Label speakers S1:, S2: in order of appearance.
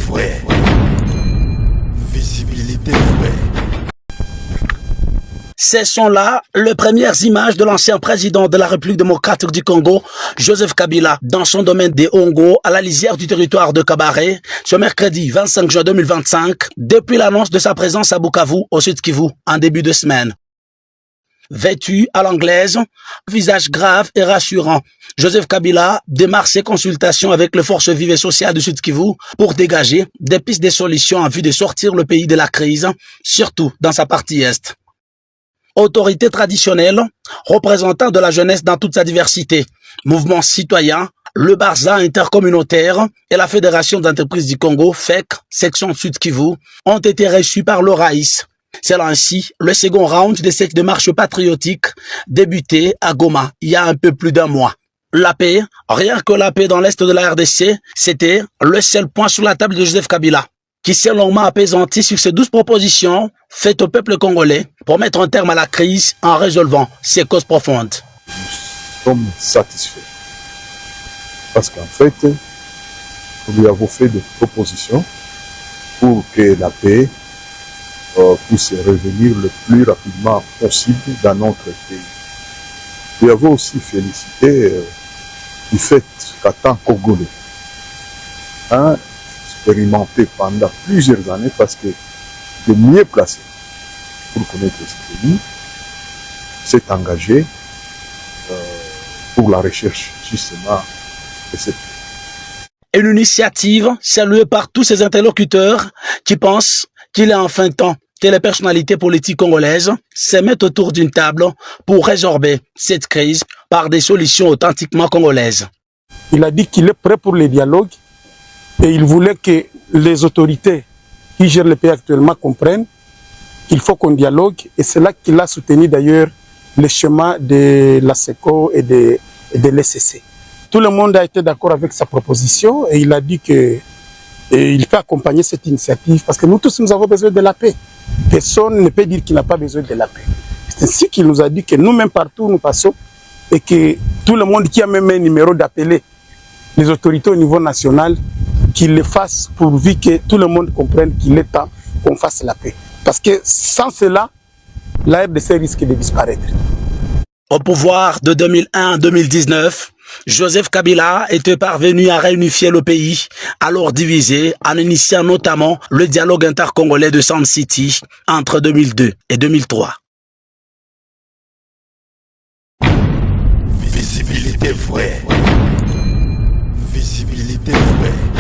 S1: vraie. Visibilité vraie.
S2: Ce sont là les premières images de l'ancien président de la République démocratique du Congo, Joseph Kabila, dans son domaine des Hongo, à la lisière du territoire de Kabaré, ce mercredi 25 juin 2025, depuis l'annonce de sa présence à Bukavu, au Sud Kivu, en début de semaine. Vêtu à l'anglaise, visage grave et rassurant, Joseph Kabila démarre ses consultations avec les forces vives et sociales du Sud Kivu pour dégager des pistes de solutions en vue de sortir le pays de la crise, surtout dans sa partie est. Autorité traditionnelle, représentant de la jeunesse dans toute sa diversité, mouvement citoyen, le Barza intercommunautaire et la Fédération d'entreprises du Congo, FEC, section Sud Kivu, ont été reçus par le Raïs. C'est ainsi le second round de cette démarche patriotique débuté à Goma il y a un peu plus d'un mois. La paix, rien que la paix dans l'est de la RDC, c'était le seul point sur la table de Joseph Kabila, qui s'est longuement apaisanti sur ces 12 propositions faites au peuple congolais pour mettre un terme à la crise en résolvant ses causes profondes.
S3: Nous sommes satisfaits parce qu'en fait, nous lui avons fait des propositions pour que la paix puisse revenir le plus rapidement possible dans notre pays. Nous avons aussi félicité du fait qu'en tant que Congolais, expérimenté pendant plusieurs années parce que le mieux placé pour connaître ce pays s'est engagé pour la recherche justement de cette paix.
S2: Une initiative saluée par tous ces interlocuteurs qui pensent qu'il est enfin temps que les personnalités politiques congolaises se mettent autour d'une table pour résorber cette crise par des solutions authentiquement congolaises.
S4: Il a dit qu'il est prêt pour les dialogues et il voulait que les autorités qui gèrent le pays actuellement comprennent qu'il faut qu'on dialogue, et c'est là qu'il a soutenu d'ailleurs le chemin de la SECO et de l'ECC. Tout le monde a été d'accord avec sa proposition et il a dit qu'il peut accompagner cette initiative parce que nous tous nous avons besoin de la paix. Personne ne peut dire qu'il n'a pas besoin de la paix. C'est ainsi qu'il nous a dit que nous-mêmes partout où nous passons et que tout le monde qui a même un numéro d'appeler les autorités au niveau national, qu'ils le fassent pourvu que tout le monde comprenne qu'il est temps qu'on fasse la paix. Parce que sans cela, la RDC risque de disparaître.
S2: Au pouvoir de 2001 à 2019, Joseph Kabila était parvenu à réunifier le pays, alors divisé, en initiant notamment le dialogue intercongolais de Sun City entre 2002 et 2003.
S1: Visibilité vraie. Visibilité vraie.